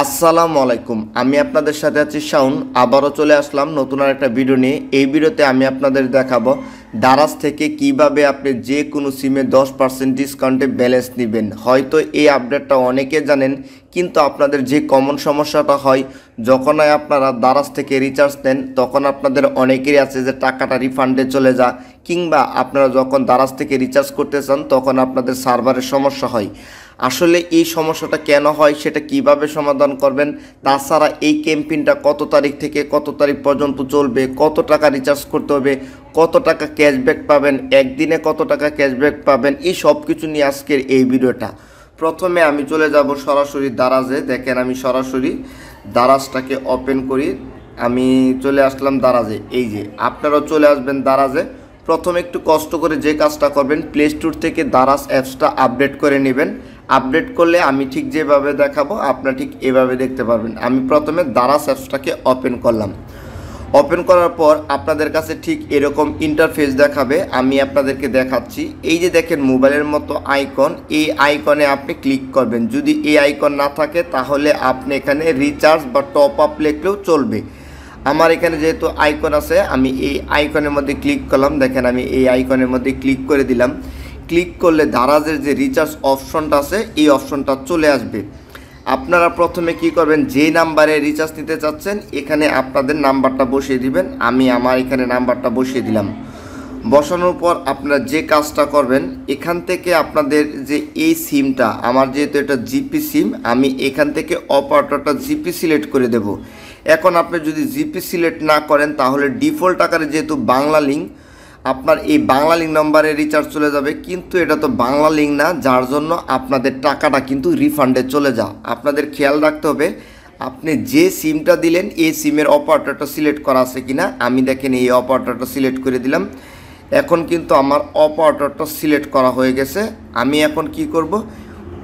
আসসালামু আলাইকুম। আমি আপনাদের সাথে আছি শাওন। আবারও চলে আসলাম নতুন আর একটা ভিডিও নিয়ে। এই ভিডিওতে আমি আপনাদের দেখাবো দারাজ থেকে কিভাবে আপনি যে কোনো সিমে 10% ডিসকাউন্টে ব্যালেন্স নেবেন। হয়তো এই আপডেটটা অনেকে জানেন, কিন্তু আপনাদের যে কমন সমস্যাটা হয় যখন আপনারা দারাজ থেকে রিচার্জ নেন, তখন আপনাদের অনেকেরই আছে যে টাকাটা রিফান্ডে চলে যায়, কিংবা আপনারা যখন দারাজ থেকে রিচার্জ করতে চান তখন আপনাদের সার্ভারের সমস্যা হয়। আসলে এই সমস্যাটা কেন হয়, সেটা কিভাবে সমাধান করবেন, তাছাড়া এই ক্যাম্পেইনটা কত তারিখ থেকে কত তারিখ পর্যন্ত চলবে, কত টাকা রিচার্জ করতে হবে, কত টাকা ক্যাশব্যাক পাবেন, একদিনে কত টাকা ক্যাশব্যাক পাবেন, এই সব কিছু নিয়ে আজকের এই ভিডিওটা। প্রথমে আমি চলে যাব সরাসরি দারাজে। দেখেন আমি সরাসরি দারাজটাকে ওপেন করি। আমি চলে আসলাম দারাজে। এই যে আপনারাও চলে আসবেন দারাজে। প্রথমে একটু কষ্ট করে যে কাজটা করবেন, প্লে স্টোর থেকে দারাজ অ্যাপসটা আপডেট করে নেবেন। আপডেট করলে আমি ঠিক যেভাবে দেখাবো আপনারা ঠিক এভাবে দেখতে পারবেন। আমি প্রথমে দারাজ অ্যাপসটাকে ওপেন করলাম। ওপেন করার পর আপনাদের কাছে ঠিক এরকম ইন্টারফেস দেখাবে। আমি আপনাদেরকে দেখাচ্ছি। এই যে দেখেন মোবাইলের মতো আইকন, এই আইকনে আপনি ক্লিক করবেন। যদি এই আইকন না থাকে তাহলে আপনি এখানে রিচার্জ বা টপ আপ লিখলেও চলবে। আমার এখানে যেহেতু আইকন আছে, আমি এই আইকনের মধ্যে ক্লিক করলাম। দেখেন আমি এই আইকনের মধ্যে ক্লিক করে দিলাম। ক্লিক করলে দারাজের যে রিচার্জ অপশনটা আছে এই অপশনটা চলে আসবে। আপনারা প্রথমে কি করবেন, যে নাম্বারে রিচার্জ নিতে চাচ্ছেন এখানে আপনাদের নাম্বারটা বসিয়ে দিবেন। আমি আমার এখানে নাম্বারটা বসিয়ে দিলাম। বসানোর পর আপনারা যে কাজটা করবেন, এখান থেকে আপনাদের যে এই সিমটা, আমার যেহেতু এটা জিপি সিম, আমি এখান থেকে অপারেটরটা জিপি সিলেক্ট করে দেব। এখন আপনি যদি জিপি সিলেক্ট না করেন তাহলে ডিফল্ট আকারে যেহেতু বাংলা লিঙ্ক, আপনার এই বাংলা লিঙ্ক নম্বরে রিচার্জ চলে যাবে, কিন্তু এটা তো বাংলা লিঙ্ক না, যার জন্য আপনাদের টাকাটা কিন্তু রিফান্ডে চলে যায়। আপনাদের খেয়াল রাখতে হবে আপনি যে সিমটা দিলেন এই সিমের অপারেটরটা সিলেক্ট করা আছে কিনা। আমি দেখেন এই অপারেটরটা সিলেক্ট করে দিলাম। এখন কিন্তু আমার অপারেটরটা সিলেক্ট করা হয়ে গেছে। আমি এখন কি করব,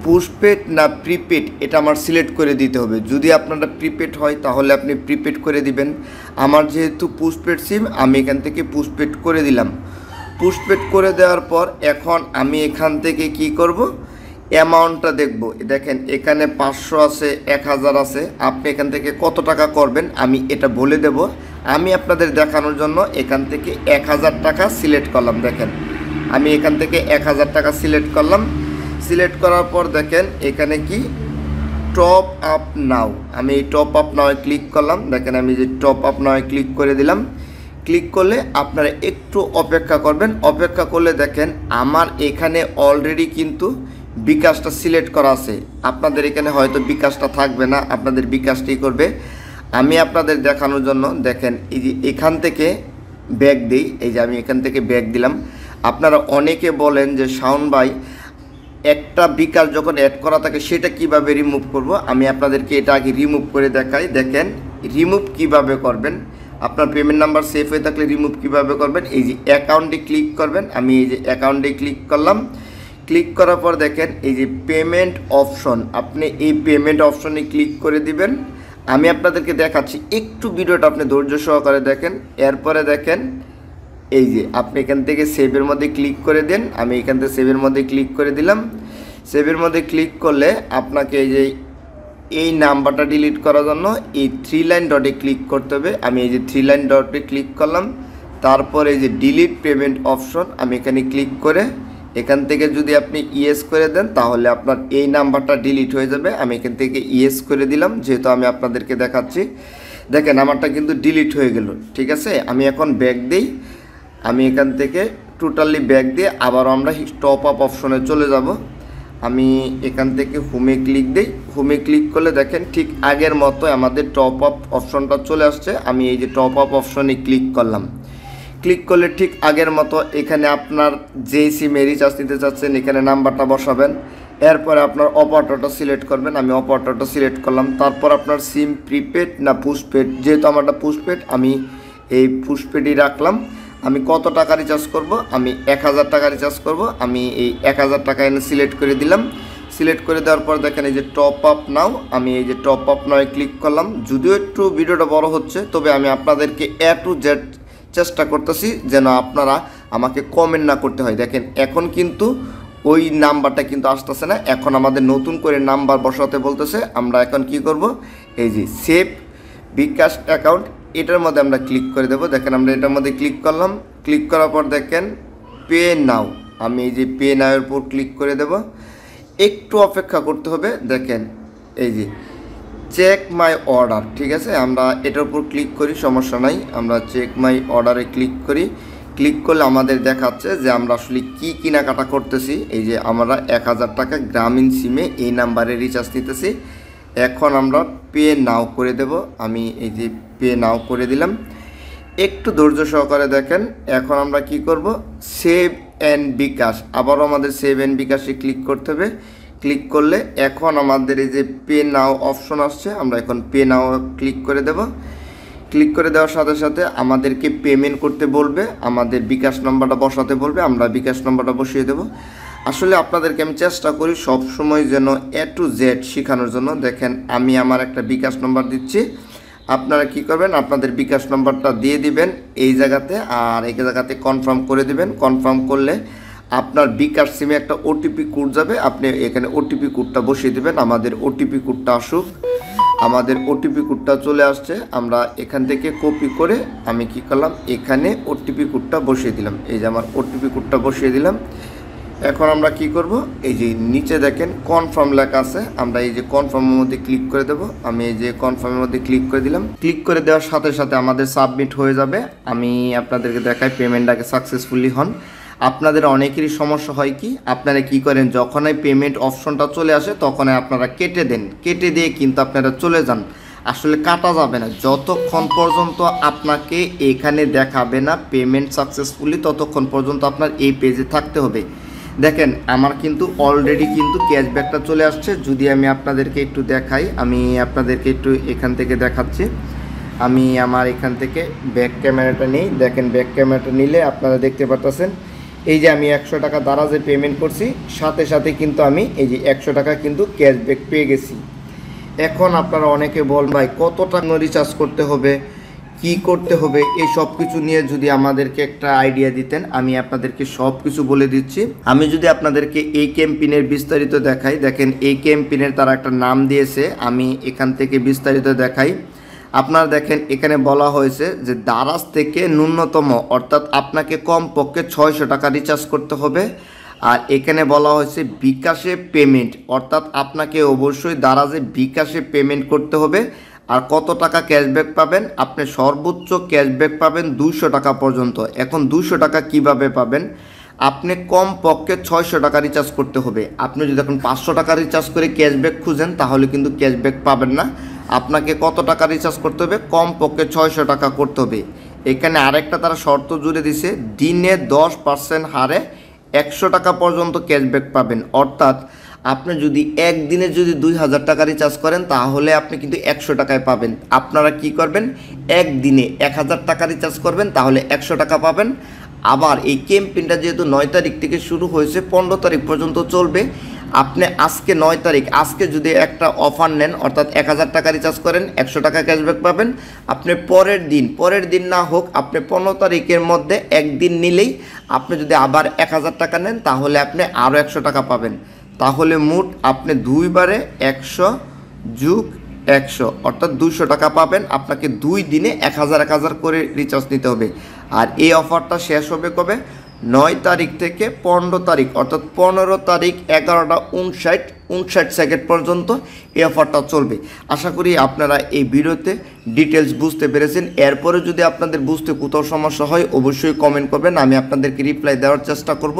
পোস্টপেড না প্রিপেড এটা আমার সিলেক্ট করে দিতে হবে। যদি আপনারা প্রিপেড হয় তাহলে আপনি প্রিপেড করে দিবেন। আমার যেহেতু পোস্টপেড সিম, আমি এখান থেকে পোস্টপেড করে দিলাম। পোস্টপেড করে দেওয়ার পর এখন আমি এখান থেকে কি করব, অ্যামাউন্টটা দেখব। দেখেন এখানে 500 আছে, 1000 আছে। আপনি এখান থেকে কত টাকা করবেন আমি এটা বলে দেব। আমি আপনাদের দেখানোর জন্য এখান থেকে 1000 টাকা সিলেক্ট করলাম। দেখেন আমি এখান থেকে 1000 টাকা সিলেক্ট করলাম। সিলেক্ট করার পর দেখেন এখানে কি টপ আপ নাও, আমি এই টপ আপ নাওয়ে ক্লিক করলাম। দেখেন আমি যে টপ আপ নাওয়ে ক্লিক করে দিলাম। ক্লিক করলে আপনারা একটু অপেক্ষা করবেন। অপেক্ষা করলে দেখেন আমার এখানে অলরেডি কিন্তু বিকাশটা সিলেক্ট করা আছে। আপনাদের এখানে হয়তো বিকাশটা থাকবে না, আপনাদের বিকাশটাই করবে। আমি আপনাদের দেখানোর জন্য দেখেন এই যে এখান থেকে ব্যাক দিই। এই যে আমি এখান থেকে ব্যাক দিলাম। আপনারা অনেকে বলেন যে শাওন ভাই, একটা বিকাশ যখন অ্যাড করা থাকে সেটা কিভাবে রিমুভ করব। আমি আপনাদেরকে এটা আগে রিমুভ করে দেখাই। দেখেন রিমুভ কিভাবে করবেন, আপনার পেমেন্ট নাম্বার সেভ হয়ে থাকলে রিমুভ কিভাবে করবেন। এই যে অ্যাকাউন্টে ক্লিক করবেন। আমি এই যে অ্যাকাউন্টে ক্লিক করলাম। ক্লিক করার পর দেখেন এই যে পেমেন্ট অপশন, আপনি এই পেমেন্ট অপশনে ক্লিক করে দিবেন। আমি আপনাদেরকে দেখাচ্ছি, একটু ভিডিওটা আপনি ধৈর্য সহকারে দেখেন। এরপরে দেখেন এই যে আপনি এখান থেকে সেভের মধ্যে ক্লিক করে দেন। আমি এখান থেকে সেভের মধ্যে ক্লিক করে দিলাম। সেভের মধ্যে ক্লিক করলে আপনাকে এই যে এই নাম্বারটা ডিলিট করার জন্য এই 3 লাইন ডটে ক্লিক করতে হবে। আমি এই যে 3 লাইন ডটে ক্লিক করলাম। তারপর এই যে ডিলিট পেমেন্ট অপশন, আমি এখানে ক্লিক করে এখান থেকে যদি আপনি ইয়েস করে দেন তাহলে আপনার এই নাম্বারটা ডিলিট হয়ে যাবে। আমি এখান থেকে ইয়েস করে দিলাম, যেহেতু আমি আপনাদেরকে দেখাচ্ছি। দেখেন আমারটা কিন্তু ডিলিট হয়ে গেল। ঠিক আছে, আমি এখন ব্যাক দিই। আমি এখান থেকে টোটালি ব্যাক দিয়ে আবার আমরা টপ আপ অপশনে চলে যাব। আমি এখান থেকে হোমে ক্লিক দিই। হোমে ক্লিক করলে দেখেন ঠিক আগের মতো আমাদের টপ আপ অপশনটা চলে আসছে। আমি এই যে টপ আপ অপশনে ক্লিক করলাম। ক্লিক করলে ঠিক আগের মতো এখানে আপনার যে সিমে রিচার্জ নিতে চাচ্ছেন এখানে নাম্বারটা বসাবেন। এরপরে আপনার অপারেটরটা সিলেক্ট করবেন। আমি অপারেটরটা সিলেক্ট করলাম। তারপর আপনার সিম প্রিপেড না পোস্টপেড, যেহেতু আমারটা পোস্টপেড আমি এই পোস্টপেডই রাখলাম। আমি কত টাকা রিচার্জ করব, আমি 1000 টাকা রিচার্জ করব। আমি এই 1000 টাকা এনে সিলেক্ট করে দিলাম। সিলেক্ট করে দেওয়ার পর দেখেন এই যে টপ আপ নাও, আমি এই যে টপ আপ নাও ক্লিক করলাম। যদিও একটু ভিডিওটা বড় হচ্ছে, তবে আমি আপনাদেরকে এ টু জেড চেষ্টা করতেছি যেন আপনারা আমাকে কমেন্ট না করতে হয়। দেখেন এখন কিন্তু ওই নাম্বারটা কিন্তু আসতেছে না। এখন আমাদের নতুন করে নাম্বার বসাতে বলতেছে। আমরা এখন কি করব, এই যে সেভ বিকাশ অ্যাকাউন্ট, এটার মধ্যে আমরা ক্লিক করে দেবো। দেখেন আমরা এটার মধ্যে ক্লিক করলাম। ক্লিক করার পর দেখেন পে নাও, আমি এই যে পে নাওয়ের উপর ক্লিক করে দেব। একটু অপেক্ষা করতে হবে। দেখেন এই যে চেক মাই অর্ডার, ঠিক আছে, আমরা এটার উপর ক্লিক করি, সমস্যা নাই। আমরা চেক মাই অর্ডারে ক্লিক করি। ক্লিক করলে আমাদের দেখাচ্ছে যে আমরা আসলে কী কেনাকাটা করতেছি। এই যে আমরা 1000 টাকা গ্রামীণ সিমে এই নাম্বারে রিচার্জ নিতেছি। এখন আমরা পে নাও করে দেব। আমি এই যে পে নাও করে দিলাম। একটু ধৈর্য সহকারে দেখেন। এখন আমরা কি করব, সেভ অ্যান্ড বিকাশ, আবারও আমাদের সেভ অ্যান্ড বিকাশে ক্লিক করতে হবে। ক্লিক করলে এখন আমাদের এই যে পে নাও অপশন আসছে, আমরা এখন পে নাও ক্লিক করে দেব। ক্লিক করে দেওয়ার সাথে সাথে আমাদেরকে পেমেন্ট করতে বলবে, আমাদের বিকাশ নাম্বারটা বসাতে বলবে, আমরা বিকাশ নাম্বারটা বসিয়ে দেব। আসলে আপনাদেরকে আমি চেষ্টা করি সব সময় যেন A to Z শেখানোর জন্য। দেখেন আমি আমার একটা বিকাশ নাম্বার দিচ্ছি, আপনারা কি করবেন, আপনাদের বিকাশ নাম্বারটা দিয়ে দিবেন এই জায়গাতে, আর এই জায়গাতে কনফার্ম করে দিবেন। কনফার্ম করলে আপনার বিকাশ সিমে একটা ওটিপি কোড যাবে, আপনি এখানে ওটিপি কোডটা বসিয়ে দেবেন। আমাদের ওটিপি কোডটা আসুক। আমাদের ওটিপি কোডটা চলে আসছে, আমরা এখান থেকে কপি করে আমি কি করলাম, এখানে ওটিপি কোডটা বসিয়ে দিলাম। এই যে আমার ওটিপি কোডটা বসিয়ে দিলাম। এখন আমরা কি করব, এই যে নিচে দেখেন কনফার্ম লেখা আছে, আমরা এই যে কনফার্মের মধ্যে ক্লিক করে দেব। আমি এই যে কনফার্মের মধ্যে ক্লিক করে দিলাম। ক্লিক করে দেওয়ার সাথে সাথে আমাদের সাবমিট হয়ে যাবে। আমি আপনাদেরকে দেখাই পেমেন্টটাকে সাকসেসফুলি হন। আপনাদের অনেকেরই সমস্যা হয় কি, আপনারা কি করেন, যখনই পেমেন্ট অপশনটা চলে আসে তখনই আপনারা কেটে দেন, কেটে দিয়ে কিন্তু আপনারা চলে যান। আসলে কাটা যাবে না যতক্ষণ পর্যন্ত আপনাকে এখানে দেখাবে না পেমেন্ট সাকসেসফুলি, ততক্ষণ পর্যন্ত আপনার এই পেজে থাকতে হবে। দেখেন আমার কিন্তু অলরেডি কিন্তু ক্যাশব্যাকটা চলে আসছে। যদি আমি আপনাদেরকে একটু দেখাই, আমি আপনাদেরকে একটু এখান থেকে দেখাচ্ছি। আমি আমার এখান থেকে ব্যাক ক্যামেরাটা নিই। দেখেন ব্যাক ক্যামেরাটা নিলে আপনারা দেখতে পারতেছেন এই যে আমি 100 টাকা দ্বারা যে পেমেন্ট করছি, সাথে সাথে কিন্তু আমি এই যে 100 টাকা কিন্তু ক্যাশব্যাক পেয়ে গেছি। এখন আপনারা অনেকে বল ভাই কত টাকা রিচার্জ করতে হবে, কি করতে হবে, এই সব কিছু নিয়ে যদি আমাদেরকে একটা আইডিয়া দিতেন, আমি আপনাদেরকে সব কিছু বলে দিচ্ছি। আমি যদি আপনাদেরকে এই ক্যাম্পেইনের বিস্তারিত দেখাই, দেখেন এই ক্যাম্পেইনের তারা একটা নাম দিয়েছে, আমি এখান থেকে বিস্তারিত দেখাই। আপনারা দেখেন এখানে বলা হয়েছে যে দারাজ থেকে ন্যূনতম অর্থাৎ আপনাকে কমপক্ষে 600 টাকা রিচার্জ করতে হবে। আর এখানে বলা হয়েছে বিকাশে পেমেন্ট, অর্থাৎ আপনাকে অবশ্যই দারাজে বিকাশে পেমেন্ট করতে হবে। আর কত টাকা ক্যাশব্যাক পাবেন, আপনি সর্বোচ্চ ক্যাশব্যাক পাবেন 200 টাকা পর্যন্ত। এখন 200 টাকা কিভাবে পাবেন, আপনি কমপক্ষে 600 টাকা রিচার্জ করতে হবে। আপনি যদি এখন 500 টাকা রিচার্জ করে ক্যাশব্যাক খুঁজেন তাহলে কিন্তু ক্যাশব্যাক পাবেন না। আপনাকে কত টাকা রিচার্জ করতে হবে, কমপক্ষে 600 টাকা করতে হবে। এখানে আরেকটা তারা শর্ত জুড়ে দিছে, দিনে 10% হারে 100 টাকা পর্যন্ত ক্যাশব্যাক পাবেন। অর্থাৎ আপনি যদি একদিনে যদি 2000 টাকা রিচার্জ করেন তাহলে আপনি কিন্তু 100 টাকায় পাবেন। আপনারা কি করবেন, একদিনে 1000 টাকা রিচার্জ করবেন তাহলে 100 টাকা পাবেন। আবার এই ক্যাম্পেইনটা যেহেতু 9 তারিখ থেকে শুরু হয়েছে 15 তারিখ পর্যন্ত চলবে। আপনি আজকে 9 তারিখ, আজকে যদি একটা অফার নেন অর্থাৎ 1000 টাকা রিচার্জ করেন 100 টাকা ক্যাশব্যাক পাবেন। আপনি পরের দিন না হোক, আপনি 15 তারিখের মধ্যে একদিন নিলেই আপনি যদি আবার 1000 টাকা নেন তাহলে আপনি আরও 100 টাকা পাবেন। তাহলে মোট আপনি দুইবারে 100 যোগ 100 অর্থাৎ 200 টাকা পাবেন। আপনাকে 2 দিনে 1000 করে রিচার্জ নিতে হবে। আর এই অফারটা শেষ হবে কবে, 9 তারিখ থেকে 15 তারিখ অর্থাৎ 15 তারিখ 11:59 সেকেন্ড পর্যন্ত এই অফারটা চলবে। আশা করি আপনারা এই ভিডিওতে ডিটেলস বুঝতে পেরেছেন। এরপরে যদি আপনাদের বুঝতে কোথাও সমস্যা হয় অবশ্যই কমেন্ট করবেন, আমি আপনাদেরকে রিপ্লাই দেওয়ার চেষ্টা করব।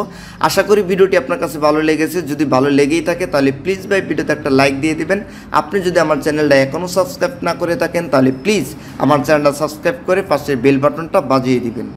আশা করি ভিডিওটি আপনার কাছে ভালো লেগেছে। যদি ভালো লেগেই থাকে তাহলে প্লিজ ভাই ভিডিওতে একটা লাইক দিয়ে দিবেন। আপনি যদি আমার চ্যানেলটা এখনও সাবস্ক্রাইব না করে থাকেন তাহলে প্লিজ আমার চ্যানেলটা সাবস্ক্রাইব করে পাশের বেল বাটনটা বাজিয়ে দিবেন।